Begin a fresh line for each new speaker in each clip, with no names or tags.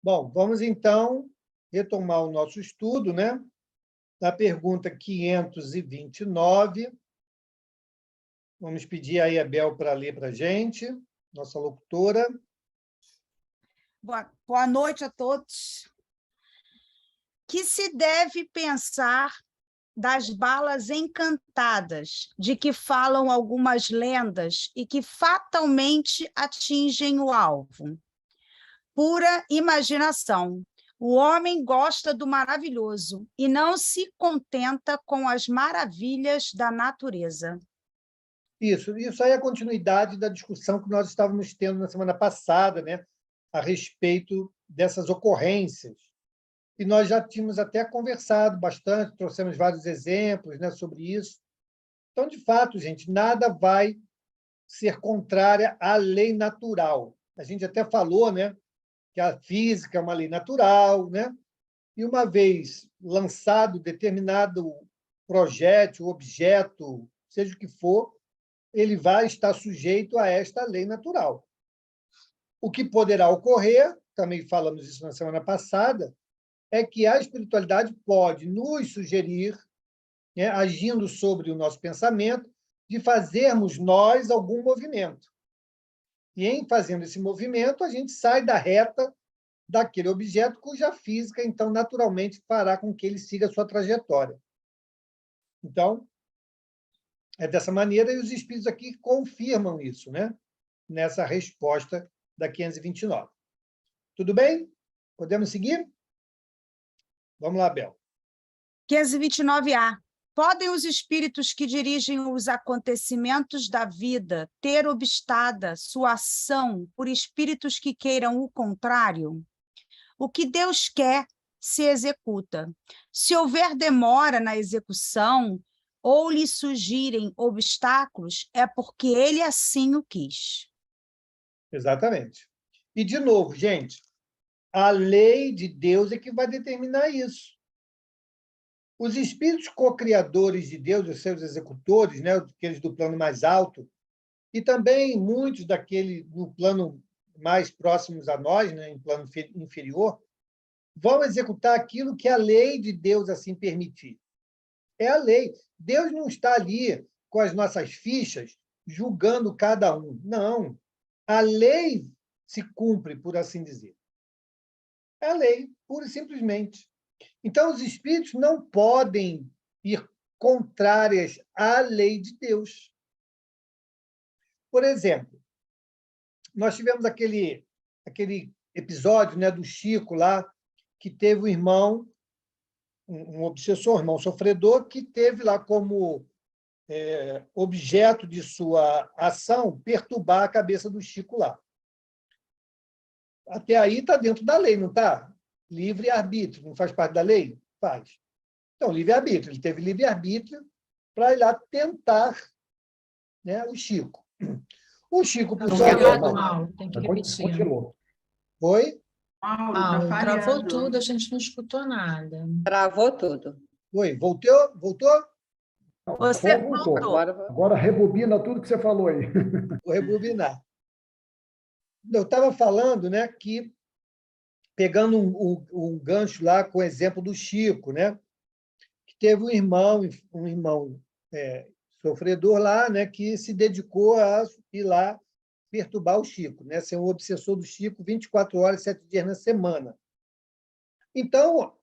Bom, vamos então retomar o nosso estudo, né? Da pergunta 529. Vamos pedir a Bel para ler para a gente, nossa locutora.
Boa noite a todos. Que se deve pensar das balas encantadas, de que falam algumas lendas e que fatalmente atingem o alvo? Pura imaginação. O homem gosta do maravilhoso e não se contenta com as maravilhas da natureza.
Isso aí é a continuidade da discussão que nós estávamos tendo na semana passada, né, a respeito dessas ocorrências. E nós já tínhamos até conversado bastante, trouxemos vários exemplos, né, sobre isso. Então, de fato, gente, nada vai ser contrária à lei natural. A gente até falou, né, que a física é uma lei natural, né? E uma vez lançado determinado projétil, objeto, seja o que for, ele vai estar sujeito a esta lei natural. O que poderá ocorrer, também falamos isso na semana passada, é que a espiritualidade pode nos sugerir, né, agindo sobre o nosso pensamento, de fazermos nós algum movimento. E, em fazendo esse movimento, a gente sai da reta daquele objeto cuja física, então, naturalmente, fará com que ele siga a sua trajetória. Então, é dessa maneira, e os espíritos aqui confirmam isso, né? Nessa resposta da 529. Tudo bem? Podemos seguir? Vamos lá, Bel.
529A. Podem os espíritos que dirigem os acontecimentos da vida ter obstada sua ação por espíritos que queiram o contrário? O que Deus quer se executa. Se houver demora na execução ou lhe surgirem obstáculos, é porque ele assim o quis.
Exatamente. E, de novo, gente, a lei de Deus é que vai determinar isso. Os espíritos co-criadores de Deus, os seus executores, né, aqueles do plano mais alto, e também muitos daquele no plano mais próximos a nós, né, em plano inferior, vão executar aquilo que a lei de Deus assim permitir. É a lei. Deus não está ali com as nossas fichas julgando cada um. Não. A lei se cumpre, por assim dizer. É a lei, pura e simplesmente. Então, os espíritos não podem ir contrárias à lei de Deus. Por exemplo, nós tivemos aquele episódio, né, do Chico lá, que teve um irmão, um obsessor, um irmão sofredor, que teve lá como objeto de sua ação perturbar a cabeça do Chico lá. Até aí está dentro da lei, não está? Livre-arbítrio, não faz parte da lei? Faz. Então, livre-arbítrio. Ele teve livre-arbítrio para ir lá tentar, né, o Chico. O Chico, por sua vez...
Mauro, tem que repetir.
Oi?
Mauro, travou tudo, a gente não escutou nada.
Travou tudo.
Oi, voltou? Voltou?
Você voltou.
Agora rebobina tudo que você falou aí.
Vou rebobinar. Eu estava falando, né, que, pegando um gancho lá com o exemplo do Chico, né, que teve um irmão sofredor lá, né, que se dedicou a ir lá perturbar o Chico, né, ser um obsessor do Chico 24 horas, 7 dias na semana. Então,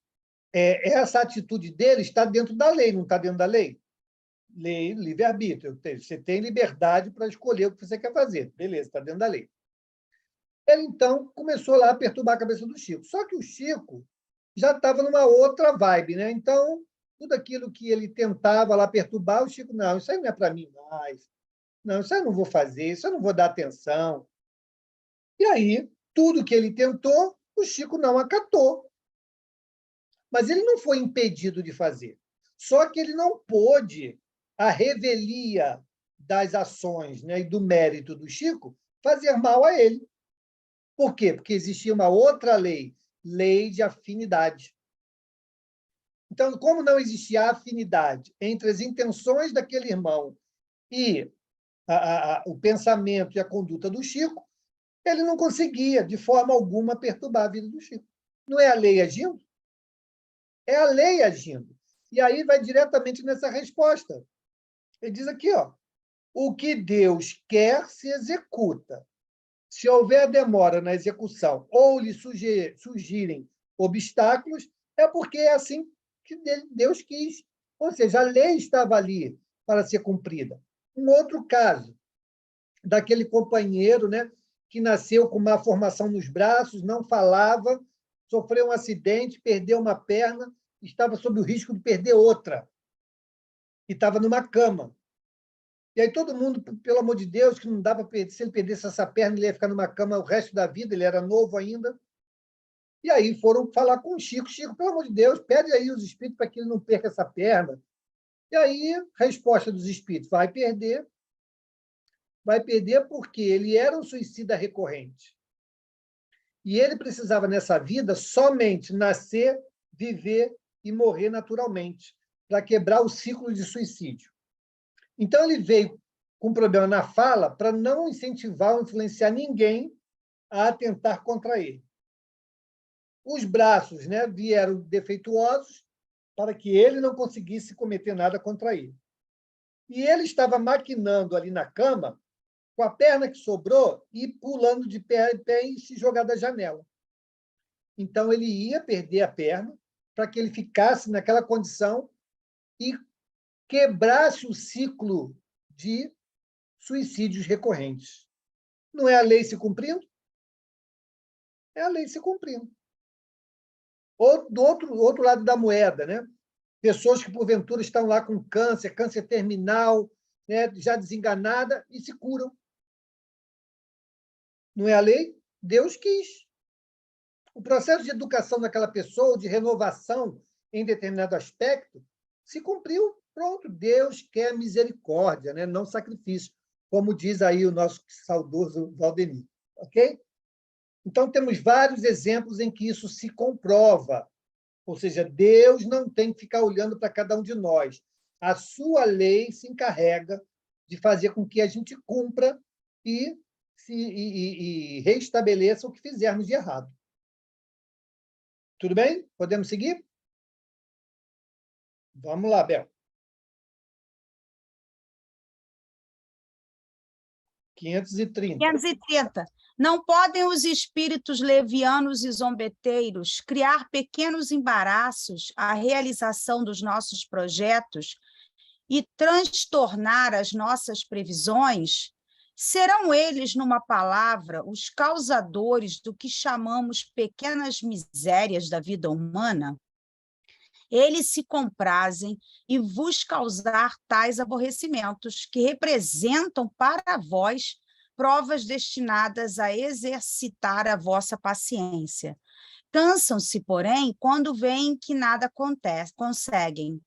essa atitude dele está dentro da lei, não está dentro da lei? Lei, livre-arbítrio. Você tem liberdade para escolher o que você quer fazer. Beleza, está dentro da lei. Ele, então, começou lá a perturbar a cabeça do Chico. Só que o Chico já estava numa outra vibe, né? Então, tudo aquilo que ele tentava lá perturbar, o Chico, não, isso aí não é para mim mais. Não, isso aí eu não vou fazer, isso eu não vou dar atenção. E aí, tudo que ele tentou, o Chico não acatou. Mas ele não foi impedido de fazer. Só que ele não pôde, a revelia das ações, né, e do mérito do Chico, fazer mal a ele. Por quê? Porque existia uma outra lei, lei de afinidade. Então, como não existia afinidade entre as intenções daquele irmão e o pensamento e a conduta do Chico, ele não conseguia, de forma alguma, perturbar a vida do Chico. Não é a lei agindo? É a lei agindo. E aí vai diretamente nessa resposta. Ele diz aqui, ó, o que Deus quer se executa. Se houver demora na execução ou lhe surgirem obstáculos, é porque é assim que Deus quis. Ou seja, a lei estava ali para ser cumprida. Um outro caso, daquele companheiro, né, que nasceu com uma formação nos braços, não falava, sofreu um acidente, perdeu uma perna, estava sob o risco de perder outra, e estava numa cama. E aí todo mundo, pelo amor de Deus, que não dava, se ele perdesse essa perna, ele ia ficar numa cama o resto da vida, ele era novo ainda. E aí foram falar com o Chico. Chico, pelo amor de Deus, pede aí os espíritos para que ele não perca essa perna. E aí, resposta dos espíritos, vai perder porque ele era um suicida recorrente. E ele precisava, nessa vida, somente nascer, viver e morrer naturalmente, para quebrar o ciclo de suicídio. Então, ele veio com problema na fala para não incentivar ou influenciar ninguém a atentar contra ele. Os braços, né, vieram defeituosos para que ele não conseguisse cometer nada contra ele. E ele estava maquinando ali na cama, com a perna que sobrou, e pulando de pé em pé e se jogar da janela. Então, ele ia perder a perna para que ele ficasse naquela condição e quebrasse o ciclo de suicídios recorrentes. Não é a lei se cumprindo? É a lei se cumprindo. Ou do outro lado da moeda, né? Pessoas que, porventura, estão lá com câncer terminal, né, já desenganada, e se curam. Não é a lei? Deus quis. O processo de educação daquela pessoa, de renovação em determinado aspecto, se cumpriu. Pronto, Deus quer misericórdia, né? Não sacrifício, como diz aí o nosso saudoso Valdemir. Ok? Então, temos vários exemplos em que isso se comprova. Ou seja, Deus não tem que ficar olhando para cada um de nós. A sua lei se encarrega de fazer com que a gente cumpra e reestabeleça o que fizermos de errado. Tudo bem? Podemos seguir? Vamos lá, Bel. 530.
530. Não podem os espíritos levianos e zombeteiros criar pequenos embaraços à realização dos nossos projetos e transtornar as nossas previsões? Serão eles, numa palavra, os causadores do que chamamos pequenas misérias da vida humana? Eles se comprazem em vos causar tais aborrecimentos, que representam para vós provas destinadas a exercitar a vossa paciência. Cansam-se, porém, quando veem que nada conseguem.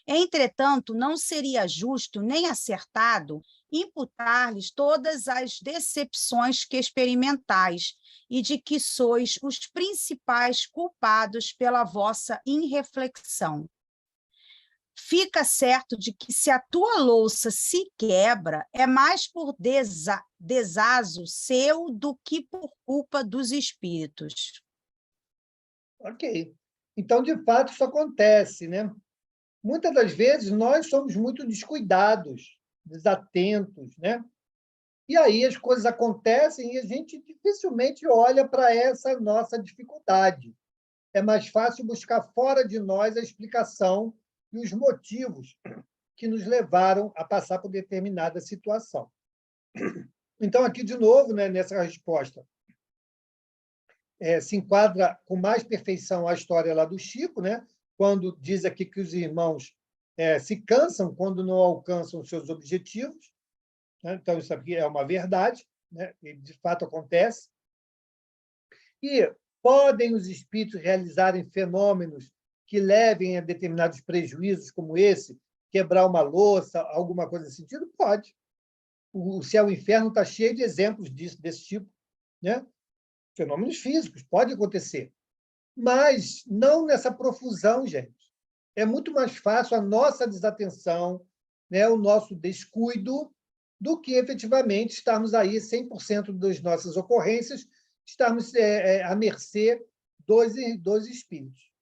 Entretanto, não seria justo nem acertado imputar-lhes todas as decepções que experimentais e de que sois os principais culpados pela vossa irreflexão. Fica certo de que se a tua louça se quebra, é mais por desazo seu do que por culpa dos espíritos.
Ok. Então, de fato, isso acontece, né? Muitas das vezes, nós somos muito descuidados, desatentos, né? E aí as coisas acontecem e a gente dificilmente olha para essa nossa dificuldade. É mais fácil buscar fora de nós a explicação e os motivos que nos levaram a passar por determinada situação. Então, aqui, de novo, né, nessa resposta, se enquadra com mais perfeição a história lá do Chico, né, quando diz aqui que os irmãos se cansam quando não alcançam seus objetivos. Né? Então, isso aqui é uma verdade, né? E, de fato, acontece. E podem os espíritos realizarem fenômenos que levem a determinados prejuízos, como esse, quebrar uma louça, alguma coisa nesse sentido? Pode. O céu e o inferno está cheio de exemplos desse tipo. Né? Fenômenos físicos, pode acontecer. Mas não nessa profusão, gente. É muito mais fácil a nossa desatenção, né, o nosso descuido, do que efetivamente estarmos aí 100% das nossas ocorrências, estarmos à mercê dos espíritos.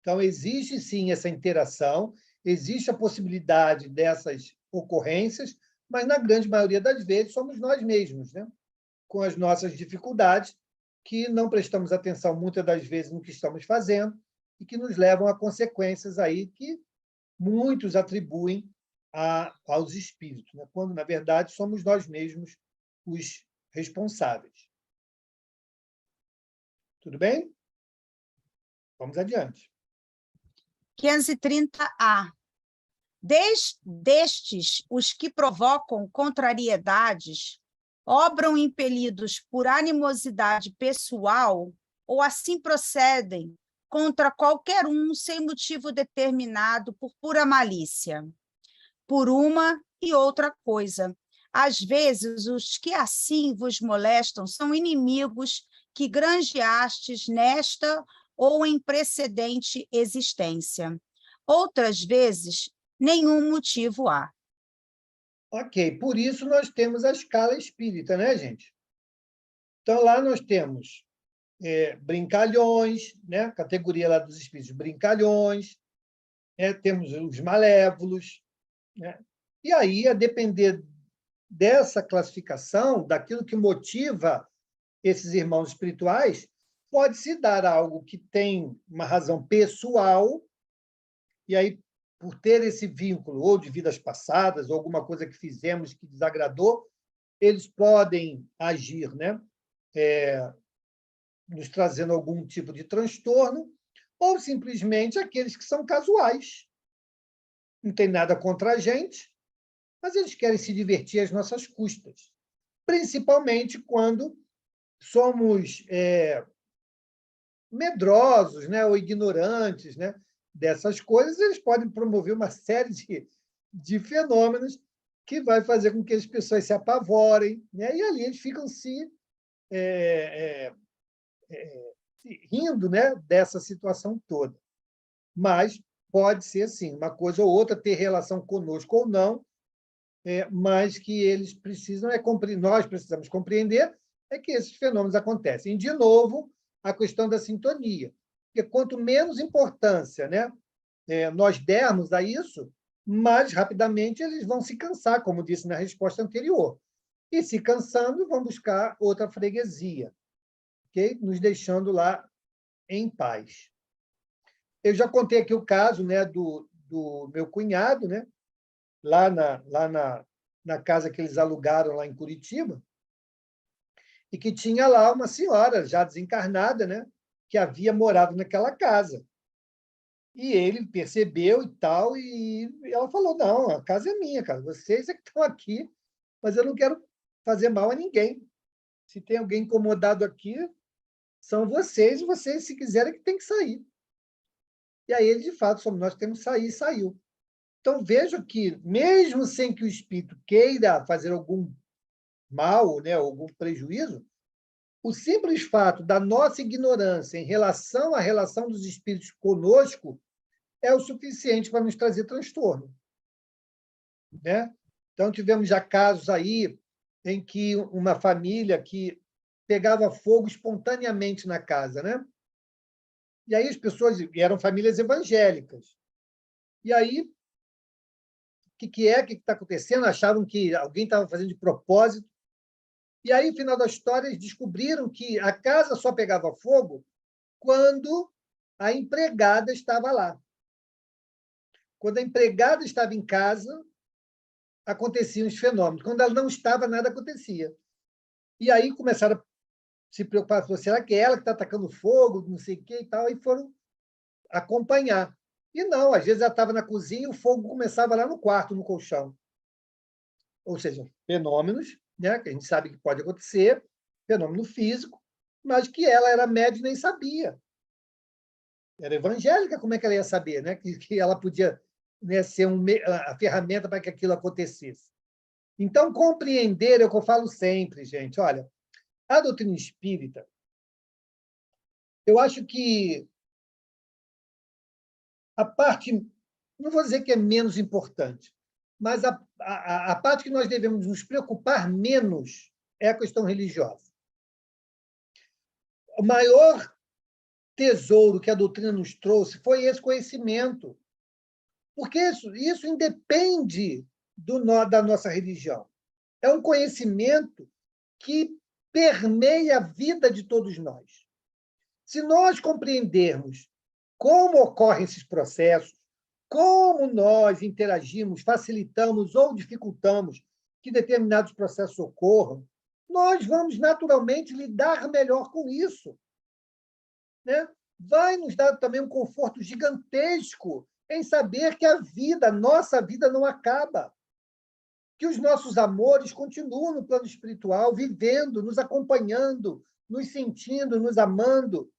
Então, existe, sim, essa interação, existe a possibilidade dessas ocorrências, mas, na grande maioria das vezes, somos nós mesmos, né? Com as nossas dificuldades, que não prestamos atenção, muitas das vezes, no que estamos fazendo e que nos levam a consequências aí que muitos atribuem aos espíritos, né? Quando, na verdade, somos nós mesmos os responsáveis. Tudo bem? Vamos adiante.
530A. Destes, os que provocam contrariedades, obram impelidos por animosidade pessoal ou assim procedem contra qualquer um sem motivo determinado por pura malícia. Por uma e outra coisa. Às vezes, os que assim vos molestam são inimigos que granjeastes nesta ou em precedente existência. Outras vezes, nenhum motivo há.
Ok, por isso nós temos a escala espírita, né, gente? Então, lá nós temos brincalhões, né? Categoria lá dos espíritos brincalhões, temos os malévolos, né? E aí, a depender dessa classificação, daquilo que motiva esses irmãos espirituais, pode-se dar algo que tem uma razão pessoal, e aí, por ter esse vínculo, ou de vidas passadas, ou alguma coisa que fizemos que desagradou, eles podem agir, né? Nos trazendo algum tipo de transtorno, ou simplesmente aqueles que são casuais. Não tem nada contra a gente, mas eles querem se divertir às nossas custas, principalmente quando somos medrosos, né, ou ignorantes, né, dessas coisas. Eles podem promover uma série de fenômenos que vai fazer com que as pessoas se apavorem, né, e ali eles ficam se rindo, né, dessa situação toda. Mas pode ser, sim, uma coisa ou outra ter relação conosco ou não, mas que eles precisam nós precisamos compreender que esses fenômenos acontecem. E, de novo, a questão da sintonia. Porque quanto menos importância, né, nós dermos a isso, mais rapidamente eles vão se cansar, como disse na resposta anterior. E, se cansando, vão buscar outra freguesia, okay? Nos deixando lá em paz. Eu já contei aqui o caso, né, do meu cunhado, né, lá na casa que eles alugaram lá em Curitiba, e que tinha lá uma senhora já desencarnada, né, que havia morado naquela casa. E ele percebeu e tal, e ela falou: não, a casa é minha, cara. Vocês é que estão aqui, mas eu não quero fazer mal a ninguém. Se tem alguém incomodado aqui, são vocês, e vocês, se quiserem, que tem que sair. E aí ele, de fato, somos nós que temos que sair, e saiu. Então, vejo que, mesmo sem que o espírito queira fazer algum mal, né, algum prejuízo, o simples fato da nossa ignorância em relação à relação dos espíritos conosco é o suficiente para nos trazer transtorno, né? Então, tivemos já casos aí em que uma família que pegava fogo espontaneamente na casa, né? E aí as pessoas eram famílias evangélicas. E aí, o que está acontecendo? Achavam que alguém estava fazendo de propósito. E aí, no final da história, eles descobriram que a casa só pegava fogo quando a empregada estava lá. Quando a empregada estava em casa, aconteciam os fenômenos. Quando ela não estava, nada acontecia. E aí começaram a se preocupar: será que é ela que está atacando fogo, não sei o quê e tal? E foram acompanhar. E não, às vezes ela estava na cozinha e o fogo começava lá no quarto, no colchão. Ou seja, fenômenos, né, que a gente sabe que pode acontecer, fenômeno físico, mas que ela era médium e nem sabia. Era evangélica, como é que ela ia saber, né, que ela podia, né, ser a ferramenta para que aquilo acontecesse? Então, compreender é o que eu falo sempre, gente. Olha, a doutrina espírita, eu acho que a parte, não vou dizer que é menos importante, mas a parte que nós devemos nos preocupar menos é a questão religiosa. A maior tesouro que a doutrina nos trouxe foi esse conhecimento. Porque isso independe da nossa religião. É um conhecimento que permeia a vida de todos nós. Se nós compreendermos como ocorrem esses processos, como nós interagimos, facilitamos ou dificultamos que determinados processos ocorram, nós vamos naturalmente lidar melhor com isso, né? Vai nos dar também um conforto gigantesco em saber que a nossa vida não acaba, que os nossos amores continuam no plano espiritual, vivendo, nos acompanhando, nos sentindo, nos amando,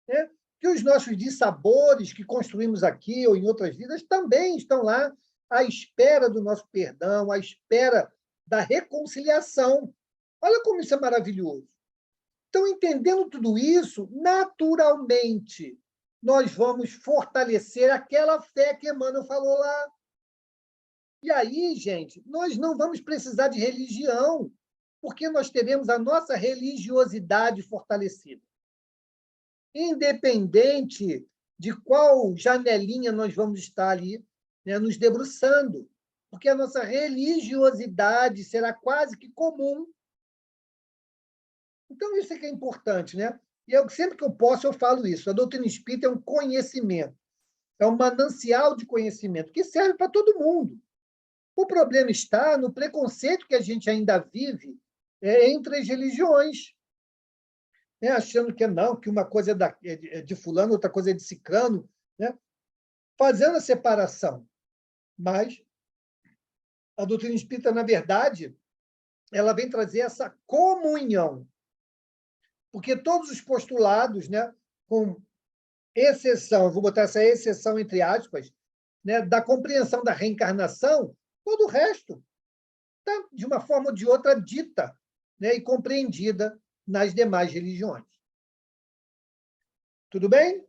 né? Que os nossos dissabores que construímos aqui ou em outras vidas também estão lá à espera do nosso perdão, à espera da reconciliação. Olha como isso é maravilhoso. Então, entendendo tudo isso, naturalmente, nós vamos fortalecer aquela fé que Emmanuel falou lá. E aí, gente, nós não vamos precisar de religião, porque nós teremos a nossa religiosidade fortalecida. Independente de qual janelinha nós vamos estar ali, né, nos debruçando, porque a nossa religiosidade será quase que comum. Então, isso é que é importante, né? E sempre que eu posso, eu falo isso. A doutrina espírita é um conhecimento, é um manancial de conhecimento que serve para todo mundo. O problema está no preconceito que a gente ainda vive entre as religiões, né? Achando que não, que uma coisa é de fulano, outra coisa é de ciclano, né? Fazendo a separação. Mas a doutrina espírita, na verdade, ela vem trazer essa comunhão. Porque todos os postulados, né, com exceção, eu vou botar essa exceção entre aspas, né, da compreensão da reencarnação, todo o resto está, de uma forma ou de outra, dita, né, e compreendida nas demais religiões. Tudo bem?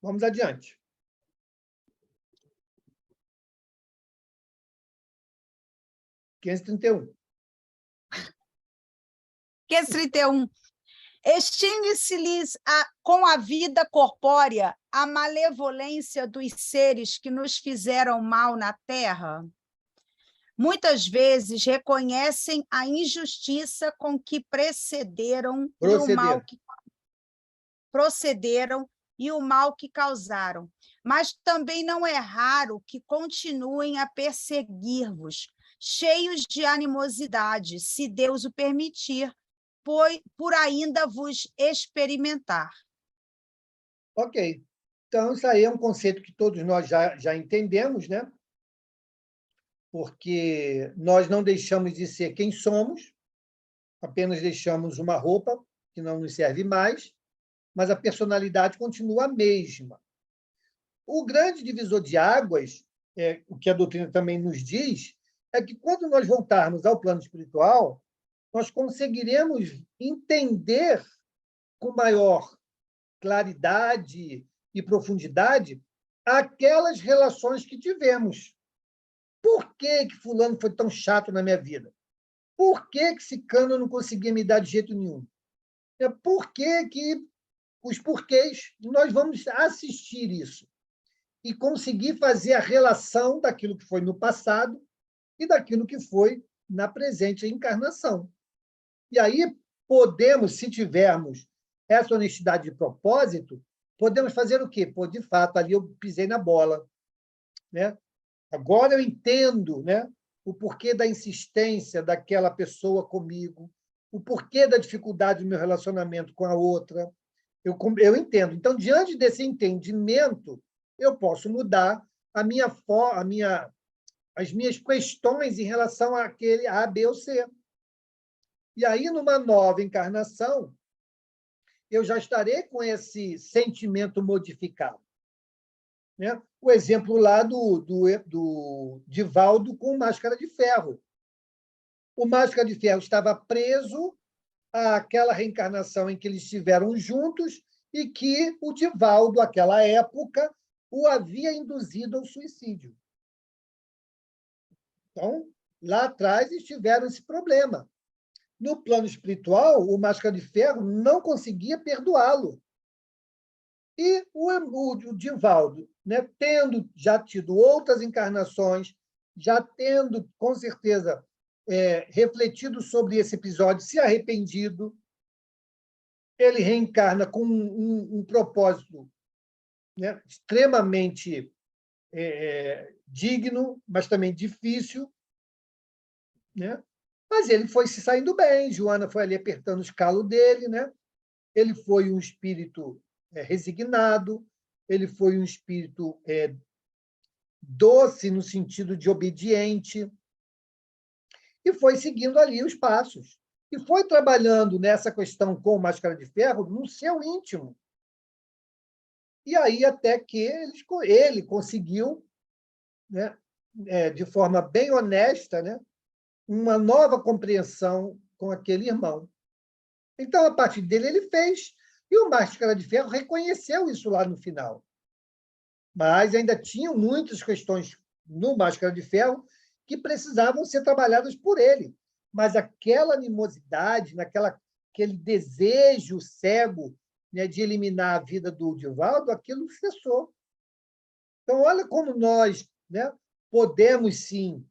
Vamos adiante. (531).
531. Extingue-se-lhes com a vida corpórea a malevolência dos seres que nos fizeram mal na terra? Muitas vezes reconhecem a injustiça com que procederam e o mal que causaram, mas também não é raro que continuem a perseguir-vos, cheios de animosidade, se Deus o permitir, por ainda vos experimentar.
Ok. Então, isso aí é um conceito que todos nós já entendemos, né? Porque nós não deixamos de ser quem somos, apenas deixamos uma roupa que não nos serve mais, mas a personalidade continua a mesma. O grande divisor de águas, o que a doutrina também nos diz, é que quando nós voltarmos ao plano espiritual, nós conseguiremos entender com maior claridade e profundidade aquelas relações que tivemos. Por que fulano foi tão chato na minha vida? Por que ciclano não conseguia me dar de jeito nenhum? Por que os porquês? Nós vamos assistir isso e conseguir fazer a relação daquilo que foi no passado e daquilo que foi na presente encarnação. E aí podemos, se tivermos essa honestidade de propósito, podemos fazer o quê? Pô, de fato, ali eu pisei na bola, né? Agora eu entendo, né, o porquê da insistência daquela pessoa comigo, o porquê da dificuldade do meu relacionamento com a outra. Eu entendo. Então, diante desse entendimento, eu posso mudar as minhas questões em relação àquele A, B ou C. E aí, numa nova encarnação, eu já estarei com esse sentimento modificado, né? O exemplo lá do Divaldo com Máscara de Ferro. O Máscara de Ferro estava preso àquela reencarnação em que eles estiveram juntos e que o Divaldo, àquela época, o havia induzido ao suicídio. Então, lá atrás, eles tiveram esse problema. No plano espiritual, o Máscara de Ferro não conseguia perdoá-lo. E o Divaldo, né, tendo já tido outras encarnações, já tendo, com certeza, refletido sobre esse episódio, se arrependido, ele reencarna com um propósito, né, extremamente digno, mas também difícil, né? Mas ele foi se saindo bem, Joana foi ali apertando os calos dele, né? Ele foi um espírito resignado, ele foi um espírito doce no sentido de obediente, e foi seguindo ali os passos. E foi trabalhando nessa questão com Máscara de Ferro no seu íntimo. E aí até que ele conseguiu, né, de forma bem honesta, né, uma nova compreensão com aquele irmão. Então, a partir dele, ele fez. E o Máscara de Ferro reconheceu isso lá no final. Mas ainda tinham muitas questões no Máscara de Ferro que precisavam ser trabalhadas por ele. Mas aquela animosidade, aquele desejo cego, né, de eliminar a vida do Divaldo, aquilo cessou. Então, olha como nós, né, podemos, sim,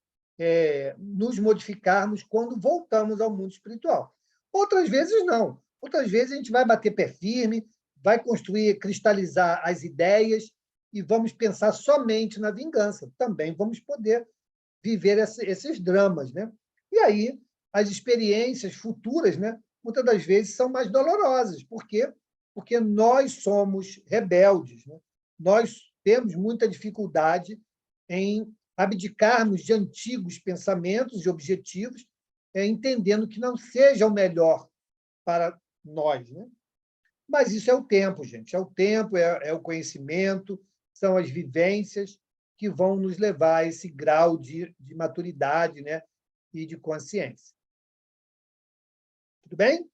nos modificarmos quando voltamos ao mundo espiritual. Outras vezes, não. Outras vezes, a gente vai bater pé firme, vai construir, cristalizar as ideias e vamos pensar somente na vingança. Também vamos poder viver esses dramas, né? E aí, as experiências futuras, né, muitas das vezes, são mais dolorosas. Por quê? Porque nós somos rebeldes, né? Nós temos muita dificuldade em abdicarmos de antigos pensamentos e objetivos, entendendo que não seja o melhor para nós, né? Mas isso é o tempo, gente. É o tempo, é o conhecimento, são as vivências que vão nos levar a esse grau de maturidade, né, e de consciência. Tudo bem?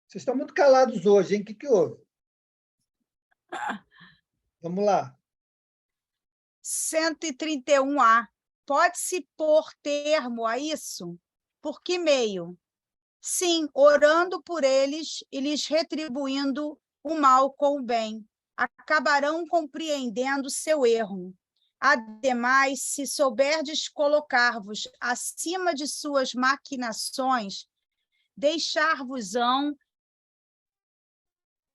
Vocês estão muito calados hoje, hein? O que houve? Vamos lá.
131A. Pode-se pôr termo a isso? Por que meio? Sim, orando por eles e lhes retribuindo o mal com o bem. Acabarão compreendendo seu erro. Ademais, se souberdes colocar-vos acima de suas maquinações, deixar-vos-ão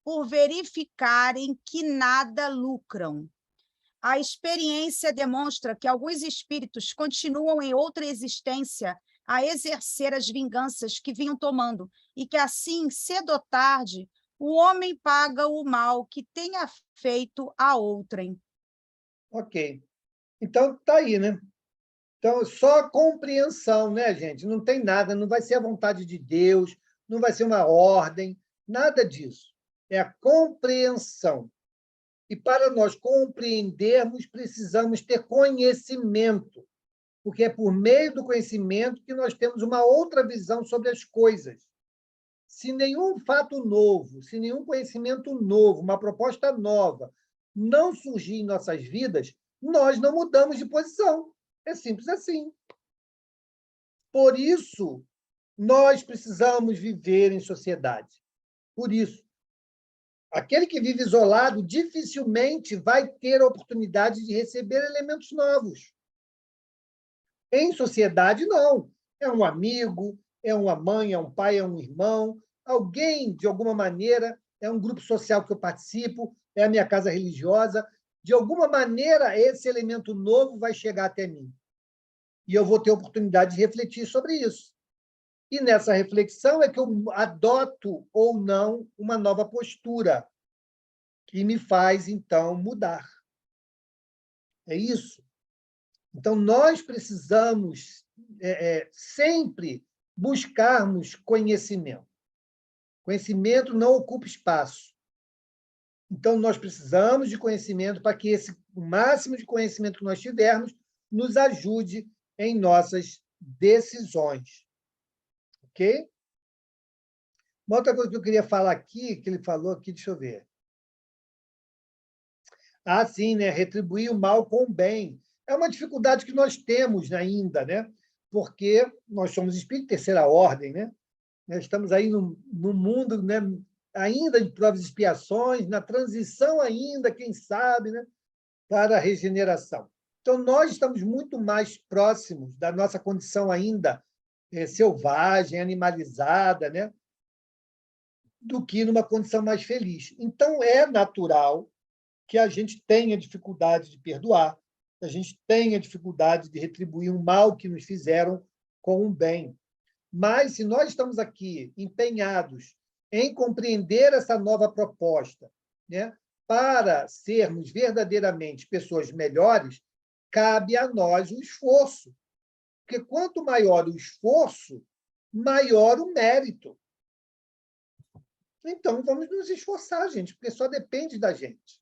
por verificarem que nada lucram. A experiência demonstra que alguns espíritos continuam em outra existência a exercer as vinganças que vinham tomando, e que assim, cedo ou tarde, o homem paga o mal que tenha feito a outrem.
Ok. Então, está aí, né? Então, só compreensão, né, gente? Não tem nada, não vai ser a vontade de Deus, não vai ser uma ordem, nada disso. É a compreensão. E para nós compreendermos, precisamos ter conhecimento, porque é por meio do conhecimento que nós temos uma outra visão sobre as coisas. Se nenhum fato novo, se nenhum conhecimento novo, uma proposta nova, não surgir em nossas vidas, nós não mudamos de posição. É simples assim. Por isso, nós precisamos viver em sociedade. Por isso, aquele que vive isolado dificilmente vai ter a oportunidade de receber elementos novos. Em sociedade, não. É um amigo, é uma mãe, é um pai, é um irmão, alguém, de alguma maneira, é um grupo social que eu participo, é a minha casa religiosa. De alguma maneira, esse elemento novo vai chegar até mim. E eu vou ter a oportunidade de refletir sobre isso. E nessa reflexão é que eu adoto ou não uma nova postura que me faz, então, mudar. É isso. Então, nós precisamos sempre buscarmos conhecimento. Conhecimento não ocupa espaço. Então, nós precisamos de conhecimento para que o máximo de conhecimento que nós tivermos nos ajude em nossas decisões. Ok? Uma outra coisa que eu queria falar aqui, que ele falou aqui, deixa eu ver. Ah, sim, né? Retribuir o mal com o bem. É uma dificuldade que nós temos ainda, né? Porque nós somos espíritos de terceira ordem, né? Nós estamos aí no mundo, né, ainda de provas e expiações, na transição ainda, quem sabe, né, para a regeneração. Então, nós estamos muito mais próximos da nossa condição ainda selvagem, animalizada, né, do que numa condição mais feliz. Então, é natural que a gente tenha dificuldade de perdoar, que a gente tenha dificuldade de retribuir um mal que nos fizeram com um bem. Mas, se nós estamos aqui empenhados em compreender essa nova proposta, né, para sermos verdadeiramente pessoas melhores, cabe a nós o esforço. Porque quanto maior o esforço, maior o mérito. Então, vamos nos esforçar, gente, porque só depende da gente.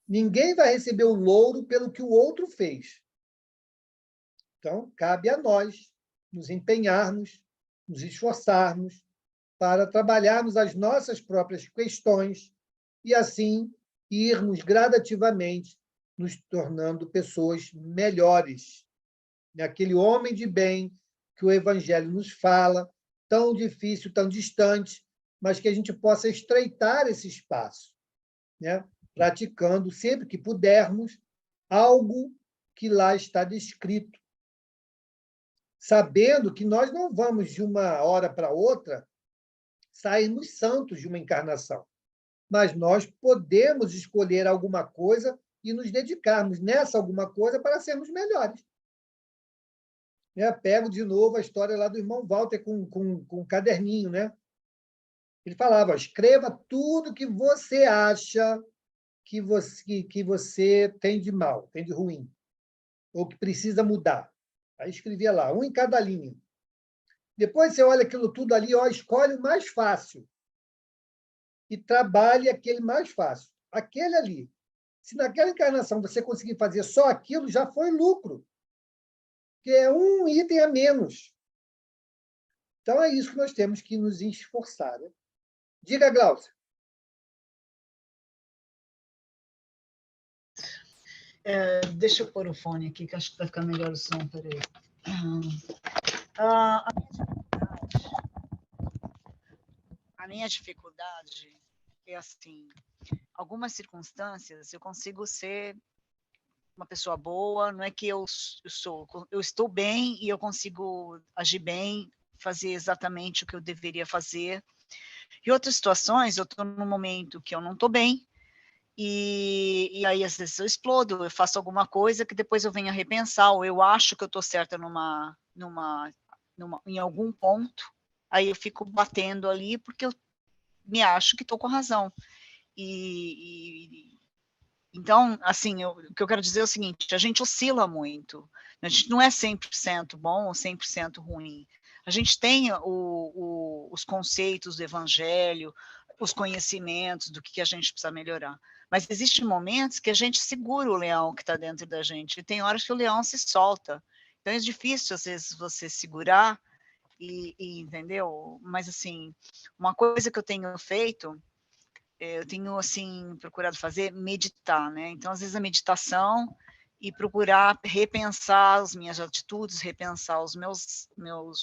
Ninguém vai receber o louro pelo que o outro fez. Então, cabe a nós nos empenharmos, nos esforçarmos para trabalharmos as nossas próprias questões e, assim, irmos gradativamente nos tornando pessoas melhores. Aquele homem de bem que o Evangelho nos fala, tão difícil, tão distante, mas que a gente possa estreitar esse espaço, né? Praticando, sempre que pudermos, algo que lá está descrito, sabendo que nós não vamos, de uma hora para outra, sairmos santos de uma encarnação, mas nós podemos escolher alguma coisa e nos dedicarmos nessa alguma coisa para sermos melhores. Pego de novo a história lá do irmão Walter com um caderninho, né? Ele falava: escreva tudo que você acha que você tem de mal, tem de ruim, ou que precisa mudar. Aí escrevia lá, um em cada linha. Depois você olha aquilo tudo ali, escolhe o mais fácil e trabalhe aquele mais fácil. Aquele ali. Se naquela encarnação você conseguir fazer só aquilo, já foi lucro, que é um item a menos. Então, é isso que nós temos que nos esforçar. Né? Diga, Glaucia.
Deixa eu pôr o fone aqui, que acho que vai ficar melhor o som. Peraí.
A minha dificuldade é assim, algumas circunstâncias eu consigo ser uma pessoa boa, não é que eu estou bem e eu consigo agir bem, fazer exatamente o que eu deveria fazer. E outras situações, eu estou num momento que eu não estou bem, e aí às vezes eu explodo, eu faço alguma coisa que depois eu venho a repensar, ou eu acho que eu estou certa em algum ponto, aí eu fico batendo ali porque eu me acho que estou com razão. Então, assim, o que eu quero dizer é o seguinte, a gente oscila muito, a gente não é 100% bom ou 100% ruim. A gente tem os conceitos do evangelho, os conhecimentos do que a gente precisa melhorar. Mas existem momentos que a gente segura o leão que está dentro da gente, e tem horas que o leão se solta. Então, é difícil, às vezes, você segurar, entendeu? Mas, assim, uma coisa que eu tenho feito, eu tenho, assim, procurado fazer, meditar, né? Então, às vezes, a meditação e procurar repensar as minhas atitudes, repensar os meus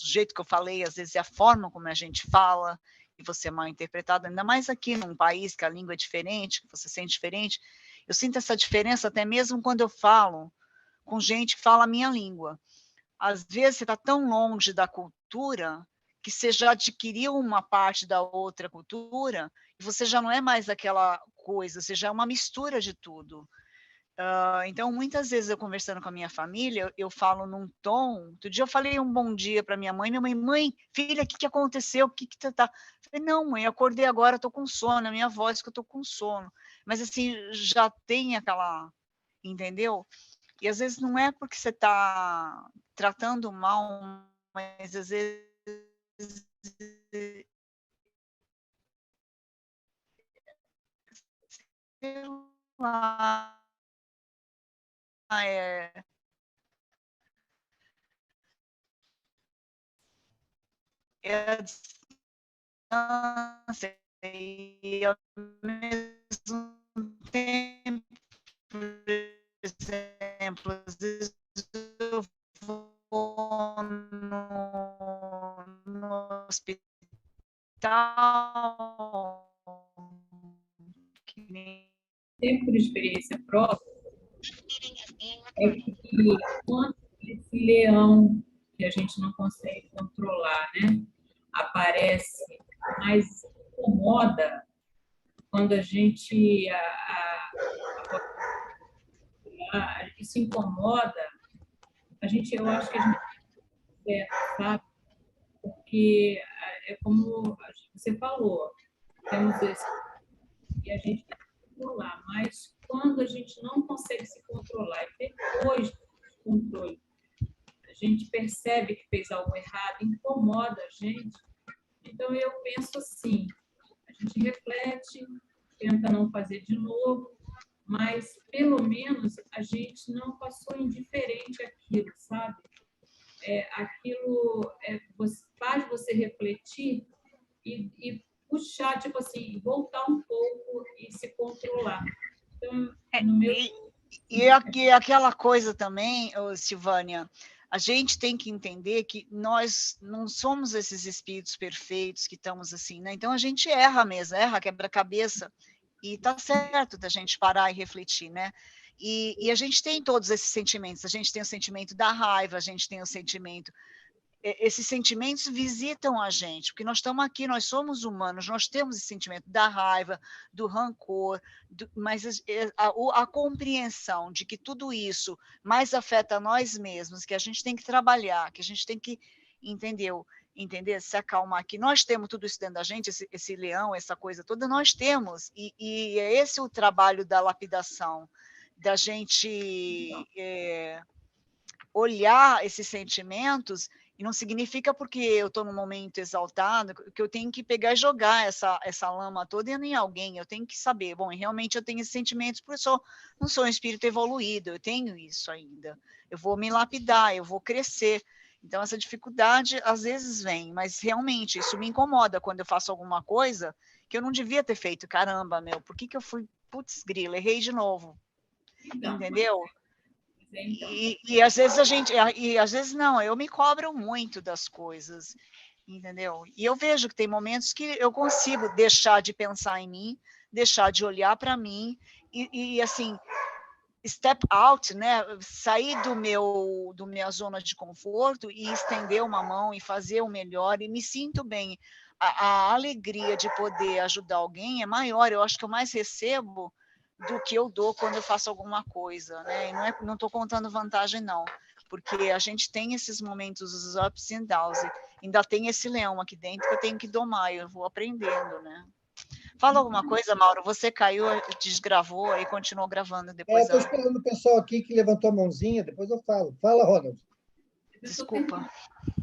jeito que eu falei, às vezes é a forma como a gente fala, e você é mal interpretado, ainda mais aqui num país que a língua é diferente, que você sente diferente. Eu sinto essa diferença até mesmo quando eu falo com gente que fala a minha língua. Às vezes você está tão longe da cultura que você já adquiriu uma parte da outra cultura e você já não é mais aquela coisa, você já é uma mistura de tudo. Então, muitas vezes eu conversando com a minha família, eu falo num tom. Outro dia eu falei um bom dia para minha mãe, mãe, filha, o que aconteceu? O que tá? Eu falei, não, mãe, eu acordei agora, estou com sono, a minha voz que eu estou com sono. Mas assim, já tem aquela, entendeu? E às vezes não é porque você está tratando mal, mas às vezes sei lá, é a distância e ao mesmo tempo, por exemplo, às vezes eu vou no hospital tal, que nem
Sempre por experiência própria, é que quando esse leão que a gente não consegue controlar, né, aparece, mas incomoda quando a gente isso incomoda, eu acho que a gente sabe, porque é como você falou, temos esse e a gente tem que controlar, mas quando a gente não consegue se controlar e depois do controle a gente percebe que fez algo errado, incomoda a gente, então eu penso assim, a gente reflete, tenta não fazer de novo, mas pelo menos a gente não passou indiferente àquilo, sabe? Aquilo faz você refletir e puxar, tipo assim, voltar um pouco e se controlar. Então, no meu...
E aquela coisa também, Silvânia, a gente tem que entender que nós não somos esses espíritos perfeitos que estamos assim, né? Então a gente erra mesmo, erra, quebra-cabeça, e tá certo da gente parar e refletir, né? E a gente tem todos esses sentimentos, a gente tem o sentimento da raiva, a gente tem o sentimento... Esses sentimentos visitam a gente, porque nós estamos aqui, nós somos humanos, nós temos esse sentimento da raiva, do rancor, mas a compreensão de que tudo isso mais afeta nós mesmos, que a gente tem que trabalhar, que a gente tem que entender, se acalmar, que nós temos tudo isso dentro da gente, esse leão, essa coisa toda, nós temos, e é esse o trabalho da lapidação, da gente olhar esses sentimentos. E não significa porque eu estou num momento exaltado que eu tenho que pegar e jogar essa lama toda em alguém. Eu tenho que saber, bom, realmente eu tenho esses sentimentos, porque eu não sou um espírito evoluído, eu tenho isso ainda. Eu vou me lapidar, eu vou crescer. Então, essa dificuldade às vezes vem, mas realmente isso me incomoda quando eu faço alguma coisa que eu não devia ter feito. Caramba, por que eu fui, putz, grila, errei de novo. Então, entendeu? E às vezes às vezes não, eu me cobro muito das coisas, entendeu? E eu vejo que tem momentos que eu consigo deixar de pensar em mim, deixar de olhar para mim e assim, step out, né? Sair do minha zona de conforto e estender uma mão e fazer o melhor e me sinto bem. A alegria de poder ajudar alguém é maior, eu acho que eu mais recebo do que eu dou quando eu faço alguma coisa, né? E não estou contando vantagem, não, porque a gente tem esses momentos, os ups and downs, e ainda tem esse leão aqui dentro que eu tenho que domar, eu vou aprendendo, né? Fala alguma coisa, Mauro, você caiu, desgravou e continuou gravando depois.
Estou esperando o pessoal aqui que levantou a mãozinha, depois eu falo. Fala, Ronald.
Desculpa.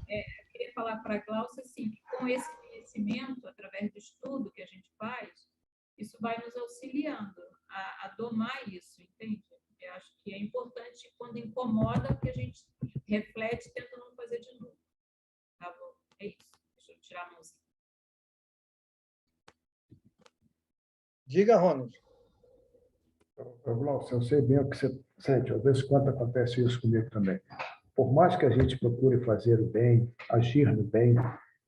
Eu queria falar para a Glaucia, assim, que com esse conhecimento, através do estudo que a gente faz, isso vai nos auxiliando a domar isso, entende? Eu acho que é importante, quando incomoda, que a gente reflete e tenta não fazer de novo. Tá bom? É isso. Deixa eu tirar a música.
Diga, Ronald.
Glaucia, eu sei bem o que você sente. Às vezes, quando acontece isso comigo também. Por mais que a gente procure fazer o bem, agir no bem,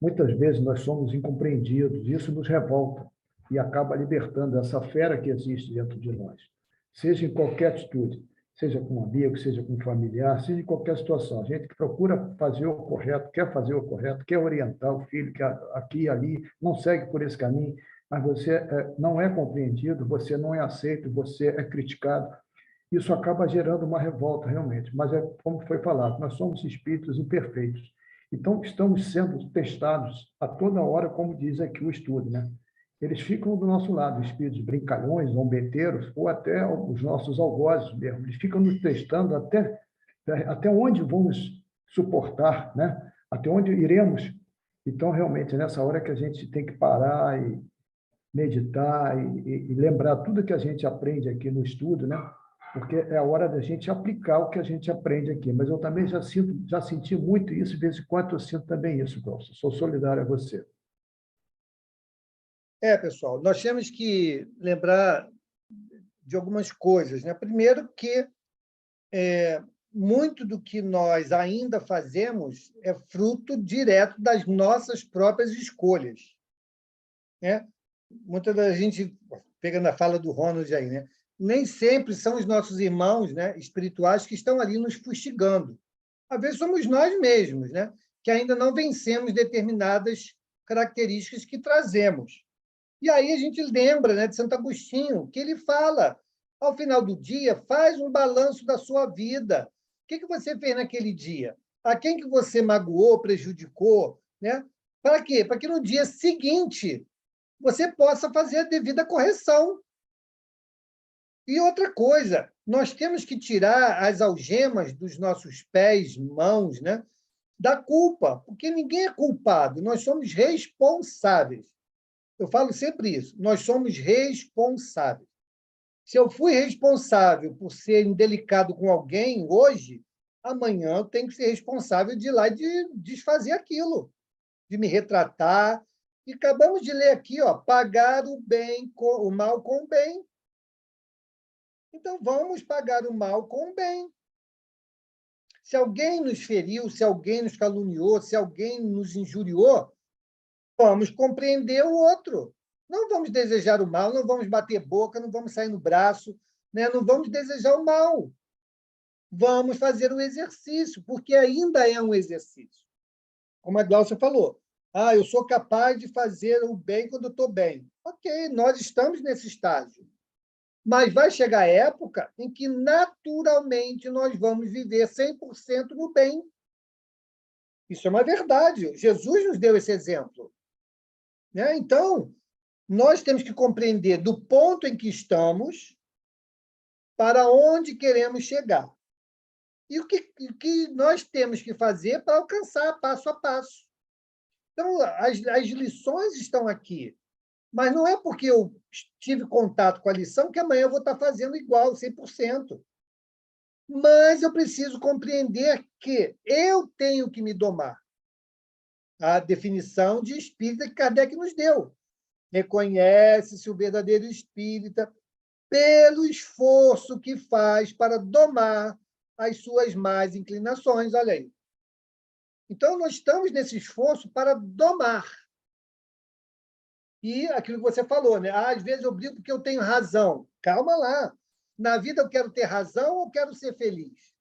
muitas vezes nós somos incompreendidos. Isso nos revolta e acaba libertando essa fera que existe dentro de nós. Seja em qualquer atitude, seja com um amigo, seja com um familiar, seja em qualquer situação. A gente que procura fazer o correto, quer fazer o correto, quer orientar o filho que aqui e ali não segue por esse caminho, mas você não é compreendido, você não é aceito, você é criticado. Isso acaba gerando uma revolta, realmente. Mas é como foi falado, nós somos espíritos imperfeitos. Então, estamos sendo testados a toda hora, como diz aqui o estudo, né? Eles ficam do nosso lado, espíritos brincalhões, zombeteiros, ou até os nossos algozes mesmo. Eles ficam nos testando até onde vamos suportar, né? Até onde iremos. Então, realmente, é nessa hora que a gente tem que parar e meditar e lembrar tudo que a gente aprende aqui no estudo, né? Porque é a hora da gente aplicar o que a gente aprende aqui. Mas eu também já senti muito isso, de vez em quando eu sinto também isso, Glaucia. Sou solidário a você.
Pessoal, nós temos que lembrar de algumas coisas, né? Primeiro que muito do que nós ainda fazemos é fruto direto das nossas próprias escolhas. né? Muita da gente, pegando a fala do Ronald aí, né? Nem sempre são os nossos irmãos, né, espirituais que estão ali nos fustigando. Às vezes somos nós mesmos, né, que ainda não vencemos determinadas características que trazemos. E aí a gente lembra, né, de Santo Agostinho, que ele fala, ao final do dia, faz um balanço da sua vida. O que você fez naquele dia? A quem que você magoou, prejudicou? Né? Para quê? Para que no dia seguinte você possa fazer a devida correção. E outra coisa, nós temos que tirar as algemas dos nossos pés, mãos, né, da culpa, porque ninguém é culpado, nós somos responsáveis. Eu falo sempre isso, nós somos responsáveis. Se eu fui responsável por ser indelicado com alguém hoje, amanhã eu tenho que ser responsável de ir lá e de desfazer aquilo, de me retratar. E acabamos de ler aqui, ó, pagar o mal com o bem. Então, vamos pagar o mal com o bem. Se alguém nos feriu, se alguém nos caluniou, se alguém nos injuriou, vamos compreender o outro. Não vamos desejar o mal, não vamos bater boca, não vamos sair no braço, né? Não vamos desejar o mal. Vamos fazer o exercício, porque ainda é um exercício. Como a Glaucia falou, eu sou capaz de fazer o bem quando eu estou bem. Ok, nós estamos nesse estágio. Mas vai chegar a época em que, naturalmente, nós vamos viver 100% no bem. Isso é uma verdade. Jesus nos deu esse exemplo. Né? Então, nós temos que compreender do ponto em que estamos para onde queremos chegar. E o que nós temos que fazer para alcançar passo a passo. Então, as lições estão aqui. Mas não é porque eu tive contato com a lição que amanhã eu vou estar fazendo igual, 100%. Mas eu preciso compreender que eu tenho que me domar. A definição de espírita que Kardec nos deu. Reconhece-se o verdadeiro espírita pelo esforço que faz para domar as suas más inclinações. Olha aí. Então, nós estamos nesse esforço para domar. E aquilo que você falou, né? Às vezes eu brigo porque eu tenho razão. Calma lá. Na vida eu quero ter razão ou quero ser feliz?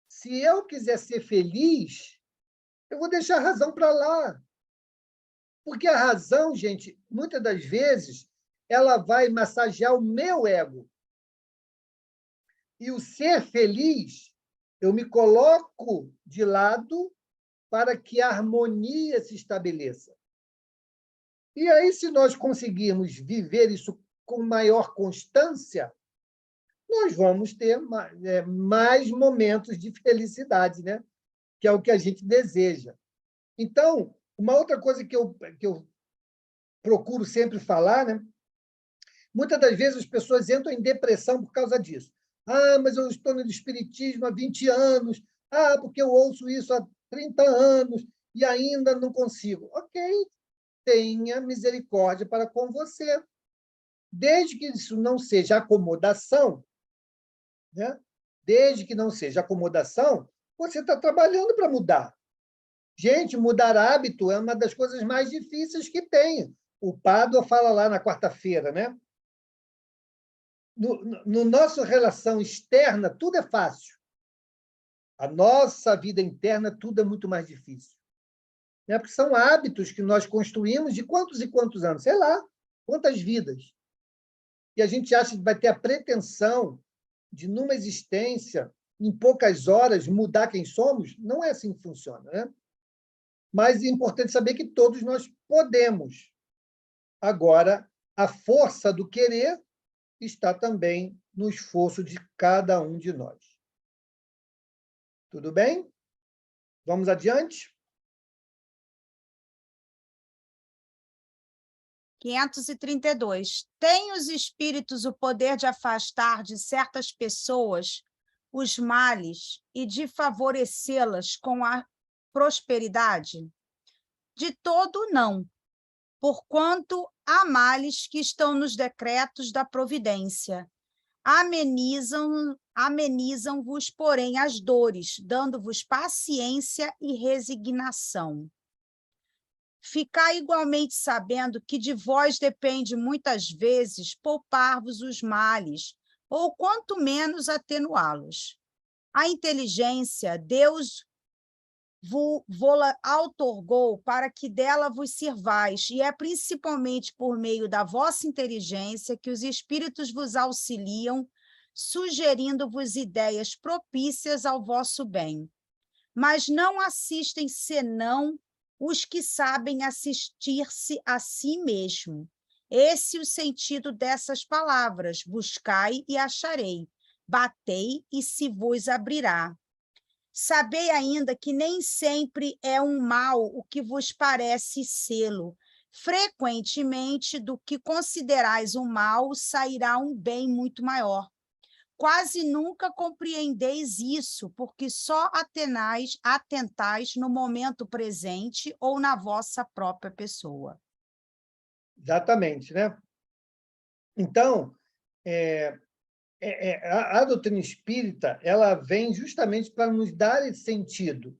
Se eu quiser ser feliz, eu vou deixar a razão para lá. Porque a razão, gente, muitas das vezes, ela vai massagear o meu ego. E o ser feliz, eu me coloco de lado para que a harmonia se estabeleça. E aí, se nós conseguirmos viver isso com maior constância, nós vamos ter mais momentos de felicidade, né? Que é o que a gente deseja. Então, uma outra coisa que eu procuro sempre falar, né? Muitas das vezes as pessoas entram em depressão por causa disso. Mas eu estou no espiritismo há 20 anos. Porque eu ouço isso há 30 anos e ainda não consigo. Ok, tenha misericórdia para com você. Desde que isso não seja acomodação, né? Desde que não seja acomodação, você está trabalhando para mudar. Gente, mudar hábito é uma das coisas mais difíceis que tem. O Pádua fala lá na quarta-feira, né? No nossa relação externa, tudo é fácil. A nossa vida interna, tudo é muito mais difícil. Né? Porque são hábitos que nós construímos de quantos e quantos anos? Sei lá, quantas vidas. E a gente acha que vai ter a pretensão de, numa existência, em poucas horas, mudar quem somos. Não é assim que funciona. Né? Mas é importante saber que todos nós podemos. Agora, a força do querer está também no esforço de cada um de nós. Tudo bem? Vamos adiante?
532. Tem os espíritos o poder de afastar de certas pessoas os males e de favorecê-las com a prosperidade? De todo não, porquanto há males que estão nos decretos da providência. Amenizam-vos, porém, as dores, dando-vos paciência e resignação. Ficai igualmente sabendo que de vós depende muitas vezes poupar-vos os males, ou quanto menos atenuá-los. A inteligência Deus vô-la outorgou para que dela vos sirvais, e é principalmente por meio da vossa inteligência que os espíritos vos auxiliam, sugerindo-vos ideias propícias ao vosso bem. Mas não assistem senão os que sabem assistir-se a si mesmo. Esse é o sentido dessas palavras: buscai e acharei, batei e se vos abrirá. Sabei ainda que nem sempre é um mal o que vos parece sê-lo. Frequentemente, do que considerais um mal, sairá um bem muito maior. Quase nunca compreendeis isso, porque só atentais no momento presente ou na vossa própria pessoa.
Exatamente, né? Então, a doutrina espírita, ela vem justamente para nos dar esse sentido,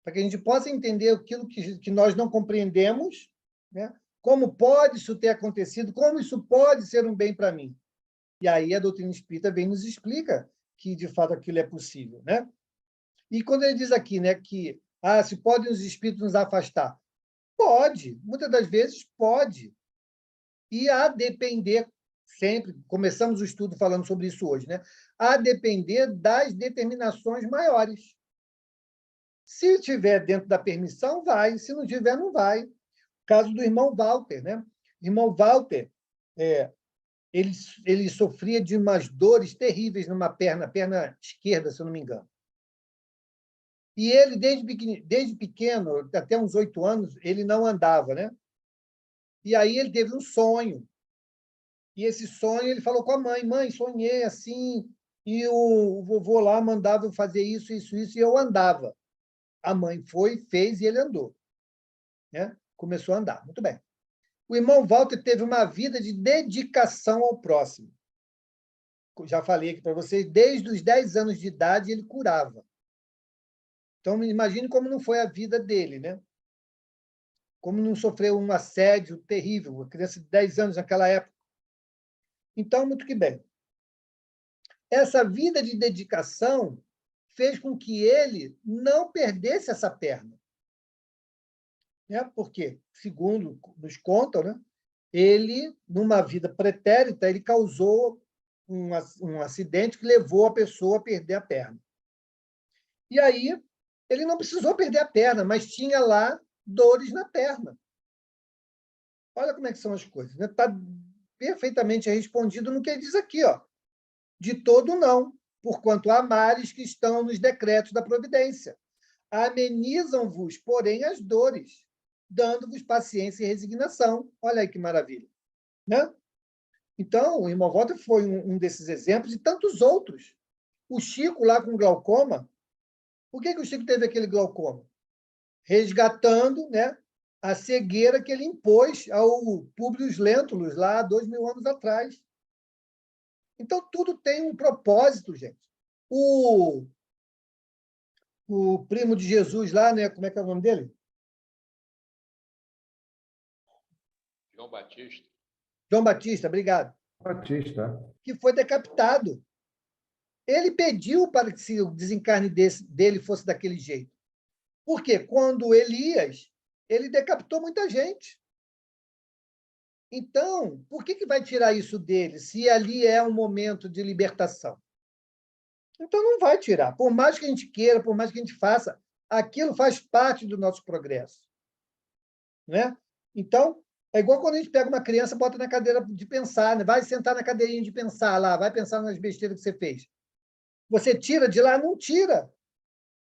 para que a gente possa entender aquilo que nós não compreendemos, né? Como pode isso ter acontecido, como isso pode ser um bem para mim. E aí a doutrina espírita vem e nos explica que, de fato, aquilo é possível, né? E quando ele diz aqui, né, que se podem os espíritos nos afastar, pode, muitas das vezes pode. E a depender, sempre, começamos o estudo falando sobre isso hoje, né? A depender das determinações maiores. Se estiver dentro da permissão, vai. Se não tiver, não vai. O caso do irmão Walter, né? O irmão Walter, ele sofria de umas dores terríveis numa perna esquerda, se eu não me engano. E ele, desde pequeno, até uns 8 anos, ele não andava, né? E aí ele teve um sonho. E esse sonho, ele falou com a mãe: mãe, sonhei assim, e o vovô lá mandava eu fazer isso, isso, isso, e eu andava. A mãe foi, fez, e ele andou. Né? Começou a andar. Muito bem. O irmão Walter teve uma vida de dedicação ao próximo. Já falei aqui para vocês, desde os 10 anos de idade ele curava. Então, imagine como não foi a vida dele, né? Como não sofreu um assédio terrível, uma criança de 10 anos naquela época. Então, muito que bem. Essa vida de dedicação fez com que ele não perdesse essa perna. Né? Porque, segundo nos contam, né? Ele, numa vida pretérita, ele causou um acidente que levou a pessoa a perder a perna. E aí, ele não precisou perder a perna, mas tinha lá dores na perna. Olha como é que são as coisas. Está perfeitamente respondido no que ele diz aqui. Ó. De todo não, porquanto há males que estão nos decretos da providência. Amenizam-vos, porém, as dores, dando-vos paciência e resignação. Olha aí que maravilha. Né? Então, o irmão Walter foi um desses exemplos e tantos outros. O Chico, lá com glaucoma, por que o Chico teve aquele glaucoma? Resgatando, né, a cegueira que ele impôs ao Públio Lentulus, lá há 2000 anos atrás. Então, tudo tem um propósito, gente. O primo de Jesus lá, né, como é que é o nome dele?
João Batista.
João Batista, obrigado.
Batista.
Que foi decapitado. Ele pediu para que o desencarne dele fosse daquele jeito. Porque quando Elias, ele decapitou muita gente. Então, por que vai tirar isso dele, se ali é um momento de libertação? Então, não vai tirar. Por mais que a gente queira, por mais que a gente faça, aquilo faz parte do nosso progresso. Né? Então, é igual quando a gente pega uma criança e bota na cadeira de pensar, né? Vai sentar na cadeirinha de pensar lá, vai pensar nas besteiras que você fez. Você tira de lá? Não tira.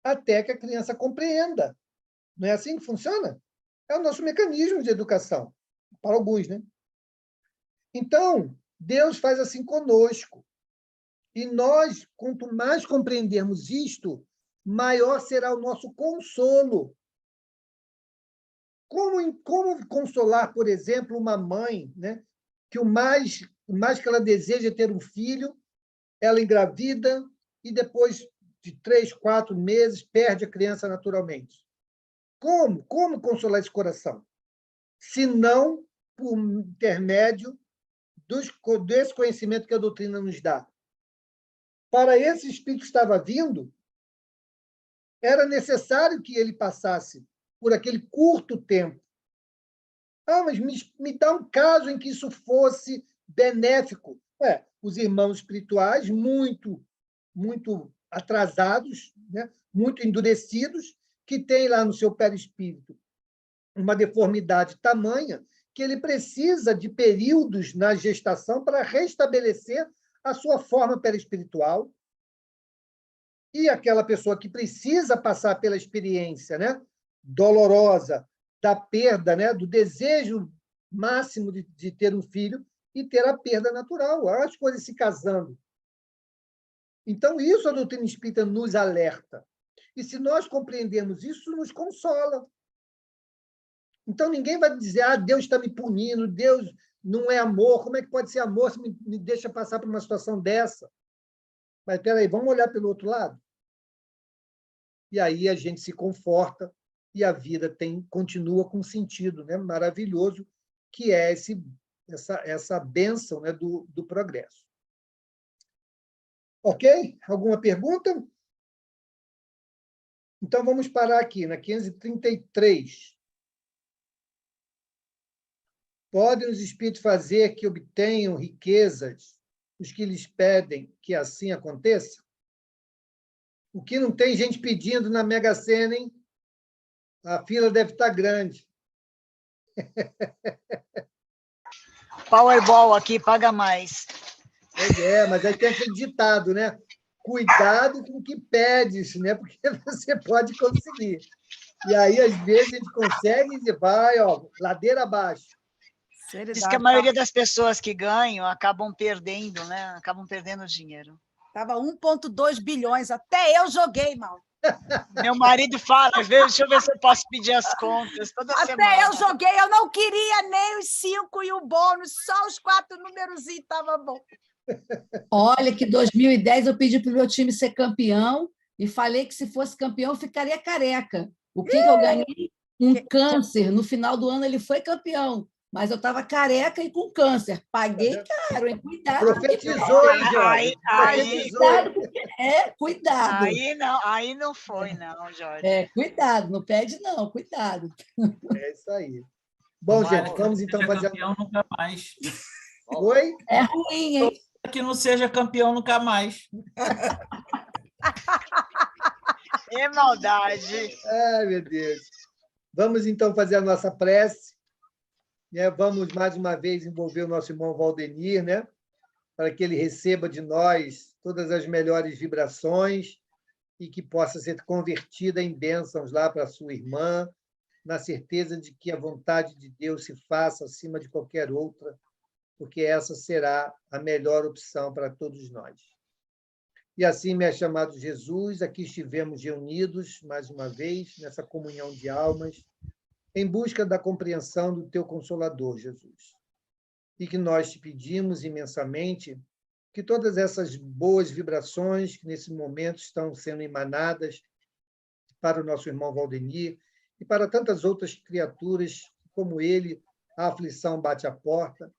Até que a criança compreenda. Não é assim que funciona? É o nosso mecanismo de educação, para alguns, né? Então, Deus faz assim conosco. E nós, quanto mais compreendermos isto, maior será o nosso consolo. Como consolar, por exemplo, uma mãe, né, que o mais que ela deseja é ter um filho, ela engravida e depois de 3, 4 meses perde a criança naturalmente? Como consolar esse coração? senão por intermédio desse conhecimento que a doutrina nos dá. Para esse espírito que estava vindo, era necessário que ele passasse por aquele curto tempo. Mas me dá um caso em que isso fosse benéfico. Os irmãos espirituais, muito atrasados, né? Muito endurecidos, que têm lá no seu perispírito uma deformidade tamanha que ele precisa de períodos na gestação para restabelecer a sua forma perispiritual. E aquela pessoa que precisa passar pela experiência, né, dolorosa da perda, né, do desejo máximo de ter um filho e ter a perda natural, as coisas se casando. Então, isso a doutrina espírita nos alerta. E se nós compreendermos isso, nos consola. Então, ninguém vai dizer, Deus está me punindo, Deus não é amor, como é que pode ser amor se me deixa passar por uma situação dessa? Mas, espera aí, vamos olhar pelo outro lado? E aí a gente se conforta e a vida continua com sentido, né? Maravilhoso, que é essa bênção, né, do progresso. Ok? Alguma pergunta? Então, vamos parar aqui, na 533. Podem os espíritos fazer que obtenham riquezas os que lhes pedem que assim aconteça? O que não tem gente pedindo na Mega Sena, hein? A fila deve estar grande.
Powerball aqui paga mais.
Pois é, mas aí tem aquele ditado, né? Cuidado com o que pedes, né? Porque você pode conseguir. E aí, às vezes, a gente consegue e vai, ladeira abaixo.
Diz que a maioria das pessoas que ganham acabam perdendo, né? Acabam perdendo dinheiro.
Estava 1,2 bilhões, até eu joguei, mal.
Meu marido fala, deixa eu ver se eu posso pedir as contas toda semana.
Até eu joguei, eu não queria nem os 5 e o bônus, só os 4 números e estava bom.
Olha que 2010 eu pedi para o meu time ser campeão e falei que se fosse campeão eu ficaria careca. O que eu ganhei? Um câncer. No final do ano ele foi campeão, mas eu estava careca e com câncer. Paguei caro, hein? Cuidado.
Profetizou, hein, Jorge?
Cuidado.
Aí não foi, não, Jorge.
Cuidado, não pede, não, cuidado.
É isso aí. Bom, gente, vamos então fazer.
Campeão nunca mais.
Oi?
É ruim, hein?
Que não seja campeão nunca mais.
É maldade.
Ai, meu Deus. Vamos então fazer a nossa prece. Né? Vamos mais uma vez envolver o nosso irmão Valdenir, né? Para que ele receba de nós todas as melhores vibrações e que possa ser convertida em bênçãos lá para a sua irmã, na certeza de que a vontade de Deus se faça acima de qualquer outra, porque essa será a melhor opção para todos nós. E assim, meu chamado Jesus, aqui estivemos reunidos, mais uma vez, nessa comunhão de almas, em busca da compreensão do teu Consolador, Jesus. E que nós te pedimos imensamente que todas essas boas vibrações que nesse momento estão sendo emanadas para o nosso irmão Valdenir e para tantas outras criaturas como ele, a aflição bate à porta,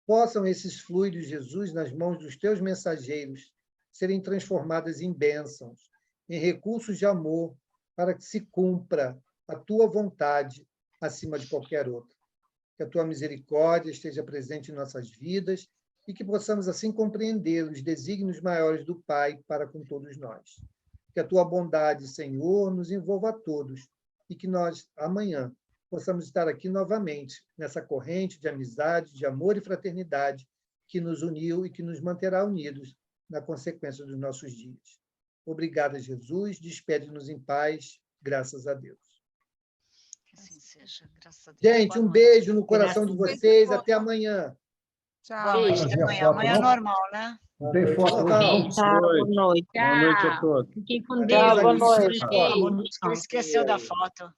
possam esses fluidos, Jesus, nas mãos dos teus mensageiros, serem transformadas em bênçãos, em recursos de amor, para que se cumpra a tua vontade acima de qualquer outra. Que a tua misericórdia esteja presente em nossas vidas e que possamos assim compreender os desígnios maiores do Pai para com todos nós. Que a tua bondade, Senhor, nos envolva a todos e que nós, amanhã, possamos estar aqui novamente, nessa corrente de amizade, de amor e fraternidade que nos uniu e que nos manterá unidos na consequência dos nossos dias. Obrigada, Jesus. Despede-nos em paz. Graças a Deus.
Que assim seja. Graças a Deus.
Gente, um beijo no coração de vocês. Até amanhã.
Tchau.
Até amanhã. Amanhã é normal, né?
Não tem foto hoje, não?
Boa noite.
Boa noite a todos.
Fiquem com
Tchau,
Deus.
boa noite.
Ele esqueceu da foto.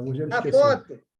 Hoje ele
A
esqueceu.
foto.